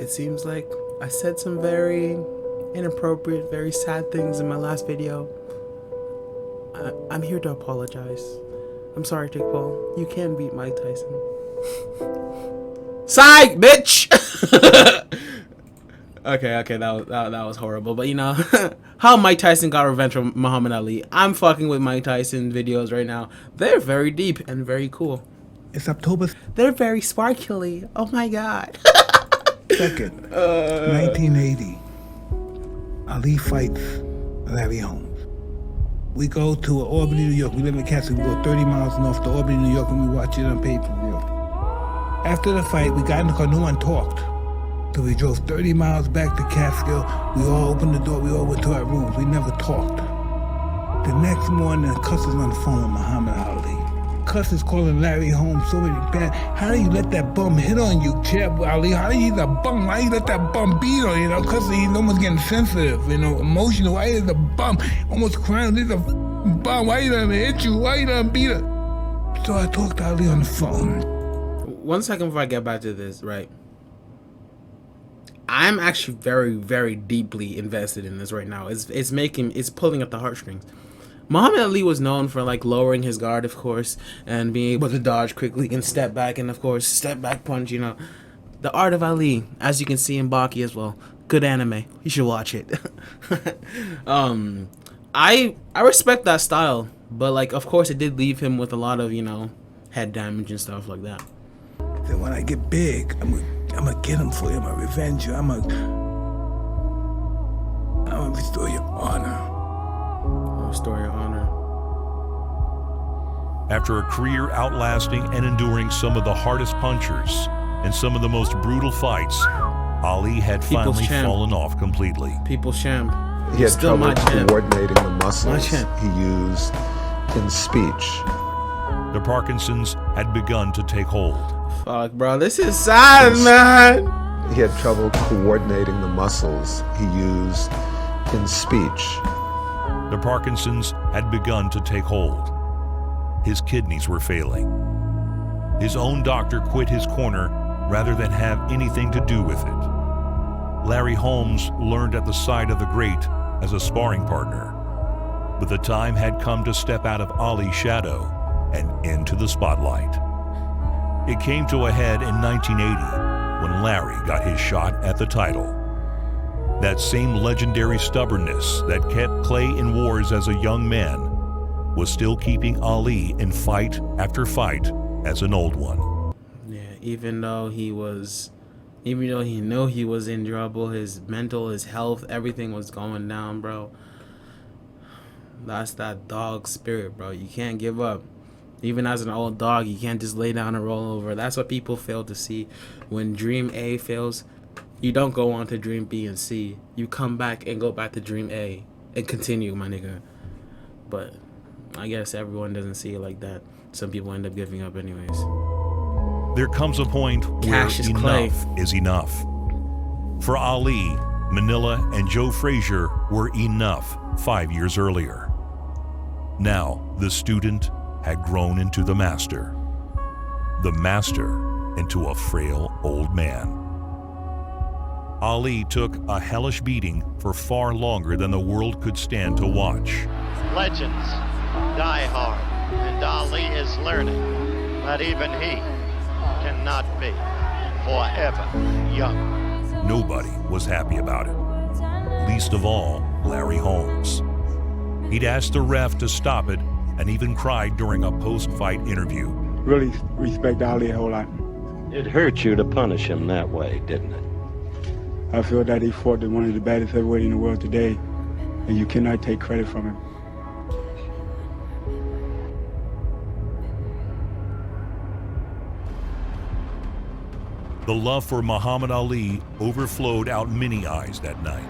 It seems like I said some very inappropriate, very sad things in my last video. I'm here to apologize. I'm sorry, Jake Paul. You can beat Mike Tyson. Psych, bitch! Okay, that was horrible. But you know, how Mike Tyson got revenge from Muhammad Ali. I'm fucking with Mike Tyson videos right now. They're very deep and very cool. It's October. They're very sparkly. Oh my god. 2nd, 1980. Ali fights Larry Holmes. We go to Albany, New York. We live in Castle. We go 30 miles north to Albany, New York, and we watch it on pay-per-view. After the fight, we got in the car. No one talked. So we drove 30 miles back to Catskill. We all opened the door. We all went to our rooms. We never talked. The next morning, Cuss is on the phone with Muhammad Ali. Cuss is calling Larry Holmes so many bad. How do you let that bum hit on you, Chad Ali? How do you the bum? Why you let that bum beat on you? Know, Cuss he's almost getting sensitive, emotional. Why is the bum almost crying? He's a bum. Why you let him hit you? Why you let him beat her? So I talked to Ali on the phone. 1 second before I get back to this, right? I'm actually very, very deeply invested in this right now. It's pulling at the heartstrings. Muhammad Ali was known for like lowering his guard, of course, and being able to dodge quickly and step back, and of course step back punch. The Art of Ali, as you can see in Baki as well. Good anime. You should watch it. I respect that style, but like of course it did leave him with a lot of head damage and stuff like that. Then when I get big, I'm gonna get him for you. I'm gonna revenge you. I'm gonna restore your honor. Restore your honor. After a career outlasting and enduring some of the hardest punchers and some of the most brutal fights, Ali had finally fallen off completely. People's champ. He had trouble coordinating the muscles he used in speech. The Parkinson's had begun to take hold. Fuck, bro, this is sad, man. He had trouble coordinating the muscles he used in speech. The Parkinson's had begun to take hold. His kidneys were failing. His own doctor quit his corner rather than have anything to do with it. Larry Holmes learned at the side of the great as a sparring partner, but the time had come to step out of Ali's shadow and into the spotlight. It came to a head in 1980 when Larry got his shot at the title. That same legendary stubbornness that kept Clay in wars as a young man was still keeping Ali in fight after fight as an old one. Yeah, even though he knew he was in trouble, his mental, his health, everything was going down, bro. That's that dog spirit, bro. You can't give up. Even as an old dog, you can't just lay down and roll over. That's what people fail to see. When Dream A fails, you don't go on to Dream B and C. You come back and go back to Dream A and continue, my nigga. But I guess everyone doesn't see it like that. Some people end up giving up anyways. There comes a point where enough is enough. For Ali, Manila and Joe Frazier were enough 5 years earlier. Now, the student had grown into the master into a frail old man. Ali took a hellish beating for far longer than the world could stand to watch. Legends die hard, and Ali is learning that even he cannot be forever young. Nobody was happy about it, least of all Larry Holmes. He'd asked the ref to stop it and even cried during a post-fight interview. Really respect Ali a whole lot. It hurt you to punish him that way, didn't it? I feel that he fought one of the baddest heavyweights in the world today, and you cannot take credit from him. The love for Muhammad Ali overflowed out many eyes that night.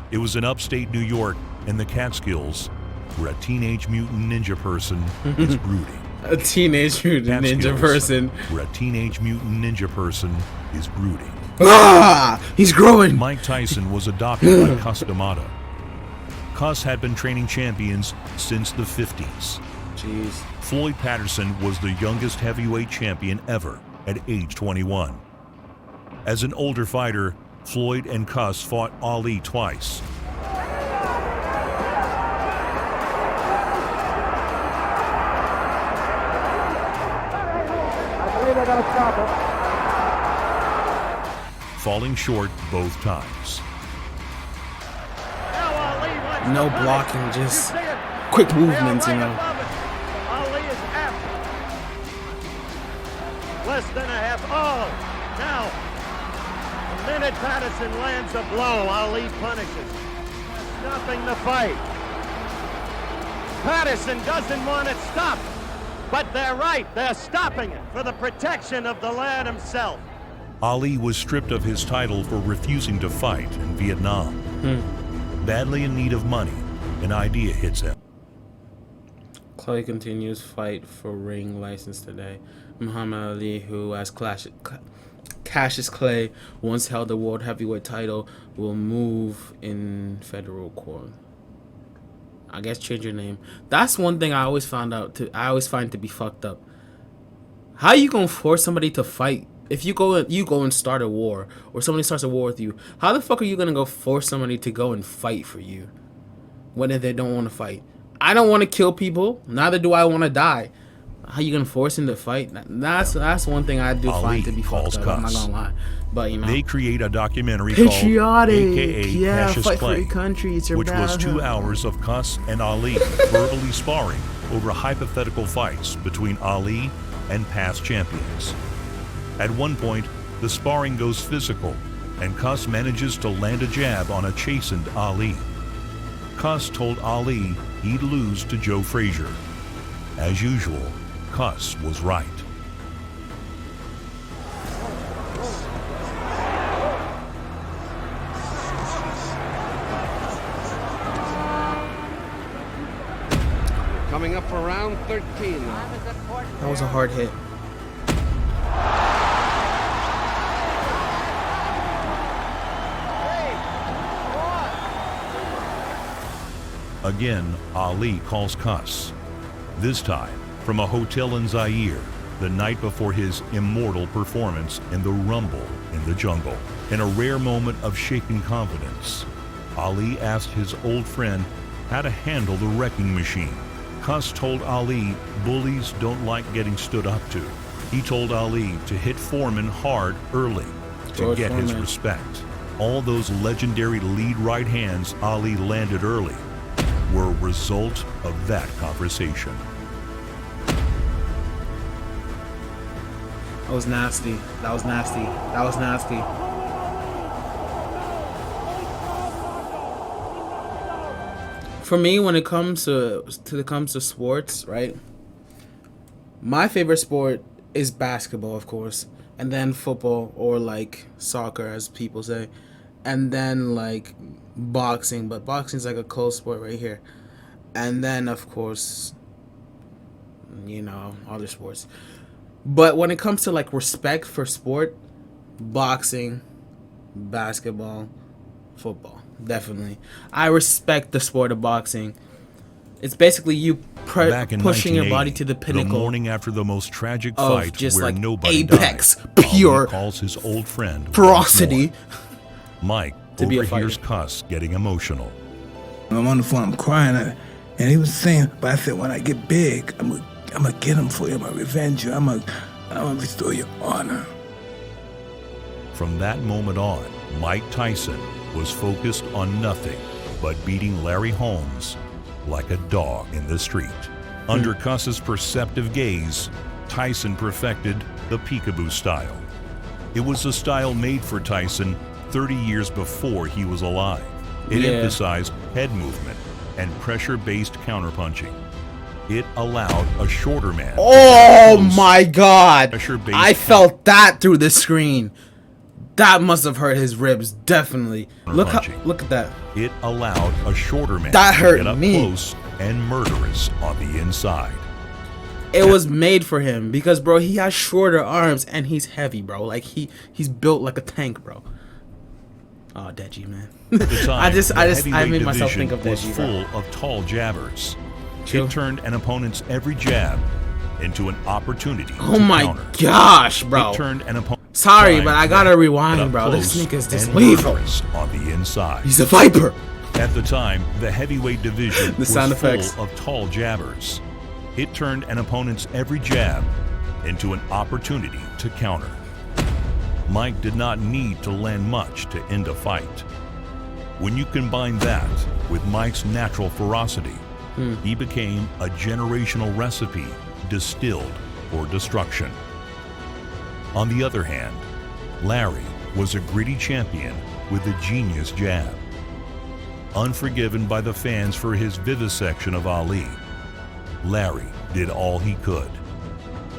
It was in upstate New York in the Catskills where a teenage mutant ninja person is brooding. A teenage mutant ninja person. Where a teenage mutant ninja person is brooding. Ah! He's growing! Mike Tyson was adopted by Cus D'Amato. Cus had been training champions since the 50s. Jeez. Floyd Patterson was the youngest heavyweight champion ever at age 21. As an older fighter, Floyd and Cuss fought Ali twice. Falling short both times. No blocking, just quick movements, you know. Ali is after. Less than a half. Oh, now, the minute Patterson lands a blow, Ali punishes. Nothing to fight. Patterson doesn't want it stopped, but they're right. They're stopping it for the protection of the lad himself. Ali was stripped of his title for refusing to fight in Vietnam. Badly in need of money, an idea hits him. Clay continues fight for ring license today. Muhammad Ali, who as Cassius Clay once held the world heavyweight title, will move in federal court. I guess change your name. That's one thing I always find to be fucked up. How you gonna force somebody to fight? If you go and start a war, or somebody starts a war with you, how the fuck are you gonna go force somebody to go and fight for you when they don't want to fight? I don't want to kill people. Neither do I want to die. How you gonna force him to fight? That's one thing I do find to be fucked up. I'm not gonna lie, but you know, they create a documentary patriotic, called AKA yeah, Cassius fight Clay, for your country. It's your which was battle. 2 hours of Cuss and Ali verbally sparring over hypothetical fights between Ali and past champions. At one point, the sparring goes physical, and Cuss manages to land a jab on a chastened Ali. Cuss told Ali he'd lose to Joe Frazier. As usual, Cuss was right. Coming up for round 13 now. That was a hard hit. Again, Ali calls Cuss. This time, from a hotel in Zaire, the night before his immortal performance in the Rumble in the Jungle. In a rare moment of shaken confidence, Ali asked his old friend how to handle the wrecking machine. Cuss told Ali bullies don't like getting stood up to. He told Ali to hit Foreman hard early to get his respect. All those legendary lead right hands Ali landed early were a result of that conversation. That was nasty. That was nasty. That was nasty. For me, when it comes to sports, right? My favorite sport is basketball, of course, and then football, or like soccer, as people say, and then like boxing. But boxing's like a close sport right here, and then of course, you know, other sports. But when it comes to like respect for sport, boxing, basketball, football, definitely. I respect the sport of boxing. It's basically you pushing your body to the pinnacle. The morning after the most tragic of fight just where like nobody apex, died, pure Ali calls his old friend ferocity. Mike to be a overhears fighter. Cuss getting emotional. I'm on the phone, I'm crying, and he was saying, but I said, when I get big, I'm gonna get him for you, I'm gonna revenge you, I'm gonna restore your honor. From that moment on, Mike Tyson was focused on nothing but beating Larry Holmes like a dog in the street. Under Cuss's perceptive gaze, Tyson perfected the peekaboo style. It was a style made for Tyson 30 years before he was alive. It emphasized head movement and pressure-based counterpunching. It allowed a shorter man. Oh my God! I felt that through the screen. That must have hurt his ribs, definitely. Look at that. It allowed a shorter man That to hurt get up me. close and murderous on the inside. It was made for him because, bro, he has shorter arms and he's heavy, bro. Like he's built like a tank, bro. Oh, Deji, man. At the time, I made myself think of was Deji, full bro. of tall jabbers. True. It turned an opponent's every jab into an opportunity Oh to my counter. gosh, bro. It turned an opponent. Sorry, Trying but I to gotta get rewind, up bro. This close nigga's and just lethal. murderous on the inside. He's a viper. At the time, the heavyweight division was sound effects. full of tall jabbers. It turned an opponent's every jab into an opportunity to counter. Mike did not need to land much to end a fight. When you combine that with Mike's natural ferocity, he became a generational recipe distilled for destruction. On the other hand, Larry was a gritty champion with a genius jab. Unforgiven by the fans for his vivisection of Ali, Larry did all he could.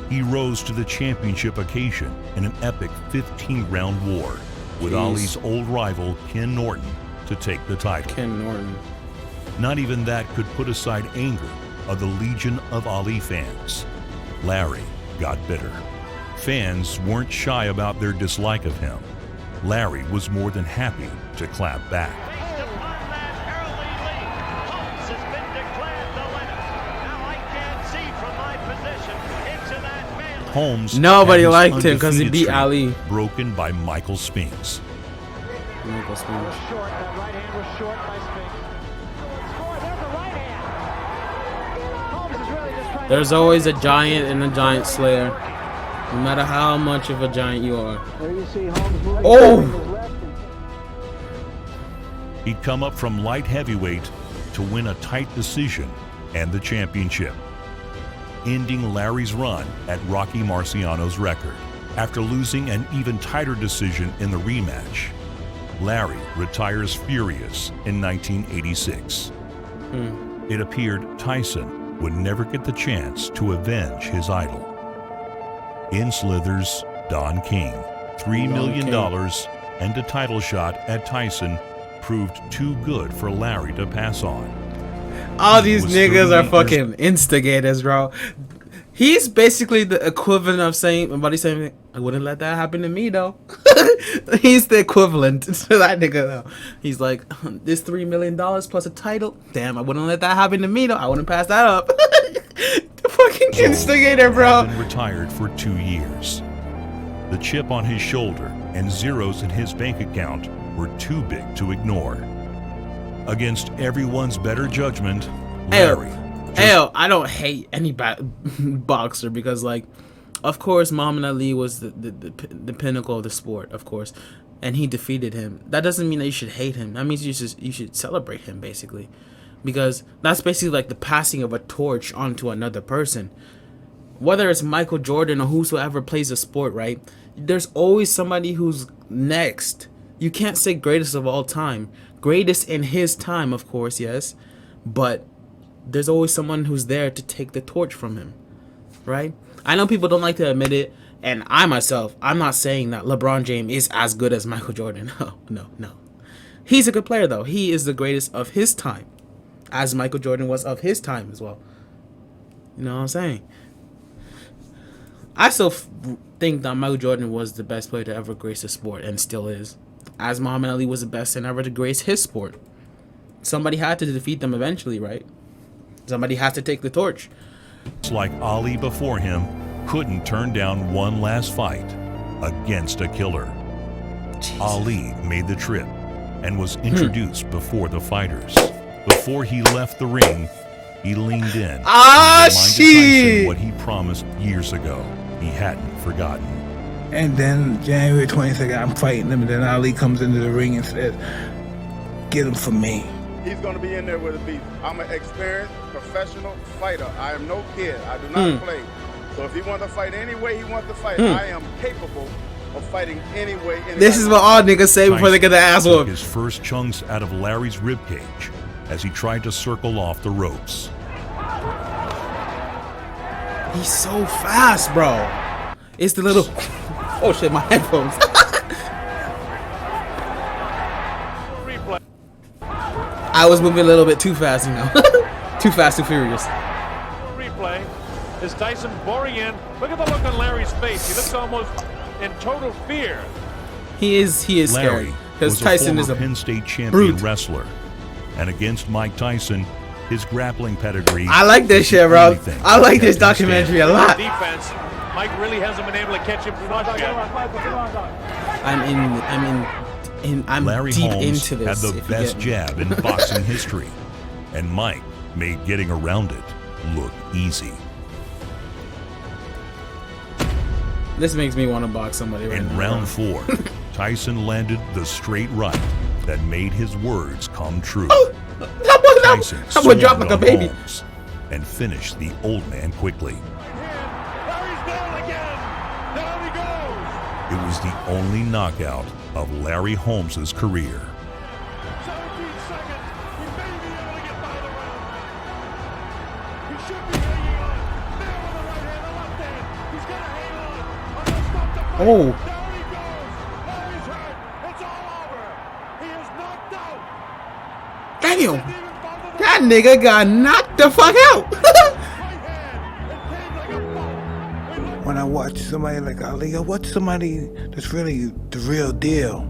He rose to the championship occasion in an epic 15-round war with Ali's old rival Ken Norton to take the title. Ken Norton. Not even that could put aside anger of the legion of Ali fans. Larry got bitter. Fans weren't shy about their dislike of him. Larry was more than happy to clap back. Holmes Nobody had his liked him 'cause he undefeated beat streak Ali. broken by Michael Spinks. Michael Spinks. Short, that right hand was short by Spinks. There's a right hand. Holmes is really just trying There's always a giant and a giant slayer. No matter how much of a giant you are. There you see Holmes moving Oh! with his left. He'd come up from light heavyweight to win a tight decision and the championship, ending Larry's run at Rocky Marciano's record. After losing an even tighter decision in the rematch, Larry retires furious in 1986. It appeared Tyson would never get the chance to avenge his idol. In slithers Don King. $3 million and a title shot at Tyson proved too good for Larry to pass on. All these was niggas are 38 fucking instigators, bro. He's basically the equivalent of saying, buddy saying, I wouldn't let that happen to me, though. He's the equivalent to that nigga, though. He's like, this $3 million plus a title. Damn, I wouldn't let that happen to me, though. I wouldn't pass that up. The fucking instigator, bro. Had been retired for 2 years. The chip on his shoulder and zeros in his bank account were too big to ignore. Against everyone's better judgment, Larry. I don't hate any boxer because, like, of course, Muhammad Ali was the pinnacle of the sport, of course, and he defeated him. That doesn't mean that you should hate him. That means you should celebrate him, basically, because that's basically like the passing of a torch onto another person. Whether it's Michael Jordan or whosoever plays the sport, right? There's always somebody who's next. You can't say greatest of all time. Greatest in his time, of course, yes, but there's always someone who's there to take the torch from him, right? I know people don't like to admit it, and I myself, I'm not saying that LeBron James is as good as Michael Jordan. No. He's a good player, though. He is the greatest of his time, as Michael Jordan was of his time as well. You know what I'm saying? I still think that Michael Jordan was the best player to ever grace the sport, and still is. As Muhammad Ali was the best and ever to grace his sport. Somebody had to defeat them eventually, right? Somebody has to take the torch. It's like Ali before him couldn't turn down one last fight against a killer. Jesus. Ali made the trip and was introduced before the fighters. Before he left the ring, he leaned in and reminded Tyson what he promised years ago. He hadn't forgotten. And then January 22nd, I'm fighting him, and then Ali comes into the ring and says, get him for me. He's going to be in there with a beef. I'm an experienced professional fighter. I am no kid. I do not play. So if he wants to fight any way he wants to fight, I am capable of fighting any way. This is what all niggas say before they get their ass took whooped. his first chunks out of Larry's ribcage as he tried to circle off the ropes. He's so fast, bro. It's the little... Oh shit, my headphones. I was moving a little bit too fast, you know. Too fast, too furious. Replay is Tyson boring in. Look at the look on Larry's face. He looks almost in total fear. He is scary. Larry Because was Tyson is a a Penn State champion brute. wrestler, and against Mike Tyson, his grappling pedigree. I like this was the shit, bro. only thing I like that this kept him documentary a standing. lot. Defense Mike really hasn't been able to catch him flush yet. I'm Larry deep Holmes into this. had the best jab in boxing history, and Mike made getting around it look easy. This makes me want to box somebody right now. In round 4, Tyson landed the straight right that made his words come true. Tyson I'm gonna drop like a baby. Holmes and finished the old man quickly. Larry's down again. Down he goes. It was the only knockout of Larry Holmes' career. 17 seconds. He may be able to get by the round. He should be hanging on. There with the right hand, the left hand. He's gonna hang on. Unless stop the fight. Oh. Down he goes. Larry's hurt. It's all over. He is knocked out. Damn. That nigga got knocked the fuck out. When I watch somebody like Ali, I watch somebody that's really the real deal,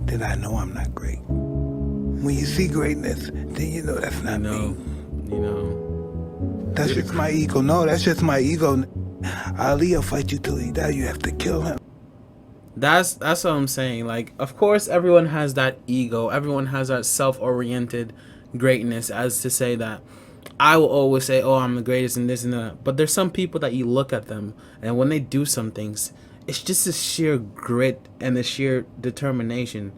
then I know I'm not great. When you see greatness, then you know that's not me. You know. That's just my ego. No, that's just my ego. Ali will fight you till he dies. You have to kill him. That's what I'm saying. Like, of course, everyone has that ego. Everyone has that self-oriented greatness, as to say that I will always say, oh, I'm the greatest and this and that. But there's some people that you look at them, and when they do some things, it's just a sheer grit and a sheer determination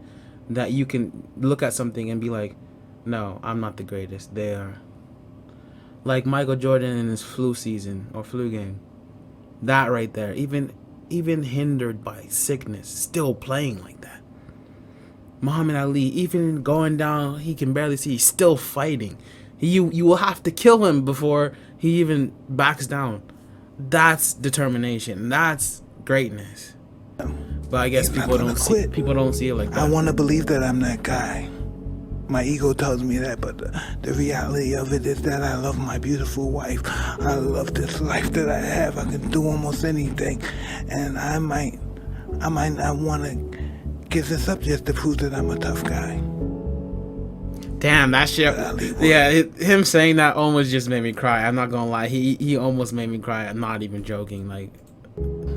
that you can look at something and be like, no, I'm not the greatest. They are. Like Michael Jordan in his flu season or flu game. That right there, even hindered by sickness, still playing like that. Muhammad Ali, even going down, he can barely see, he's still fighting. You will have to kill him before he even backs down. That's determination. That's greatness. But I guess people don't see it like that. I want to believe that I'm that guy. My ego tells me that, but the reality of it is that I love my beautiful wife. I love this life that I have. I can do almost anything, and I might not want to give this up just to prove that I'm a tough guy. Damn, that shit. Yeah, him saying that almost just made me cry. I'm not gonna lie. He almost made me cry. I'm not even joking. Like,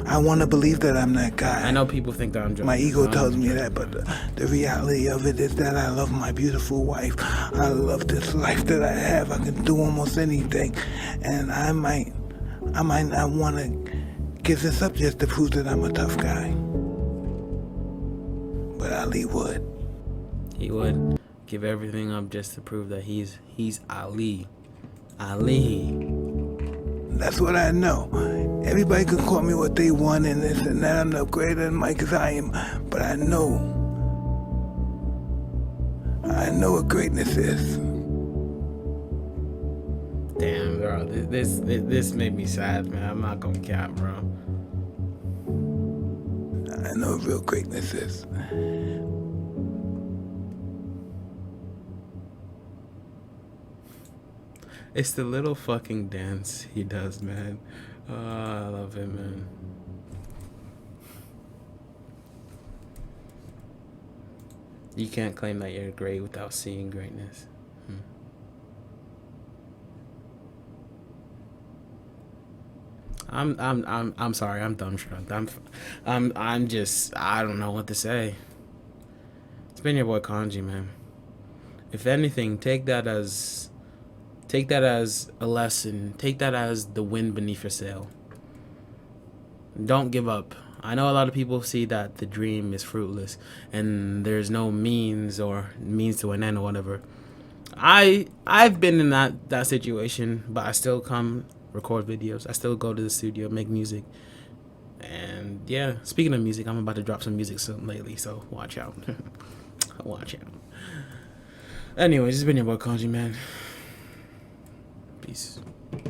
I want to believe that I'm that guy. I know people think that I'm joking. My ego tells me that, but the reality of it is that I love my beautiful wife. I love this life that I have. I can do almost anything, and I might not want to give this up just to prove that I'm a tough guy. But Ali would. He would give everything up just to prove that he's Ali. Ali. That's what I know. Everybody can call me what they want and this and that. I'm no greater than Mike as I am. But I know what greatness is. Damn, bro. This made me sad, man. I'm not gonna cap, bro. I know what real greatness is. It's the little fucking dance he does, man. Oh, I love it, man. You can't claim that you're great without seeing greatness. I'm sorry. I'm dumbstruck. I'm just, I don't know what to say. It's been your boy Konji, man. If anything, take that as a lesson. Take that as the wind beneath your sail. Don't give up. I know a lot of people see that the dream is fruitless and there's no means to an end or whatever. I've been in that situation, but I still come record videos. I still go to the studio, make music. And yeah, speaking of music, I'm about to drop some music soon lately, so watch out. Watch out. Anyways, it's been your boy Konji, man. Peace.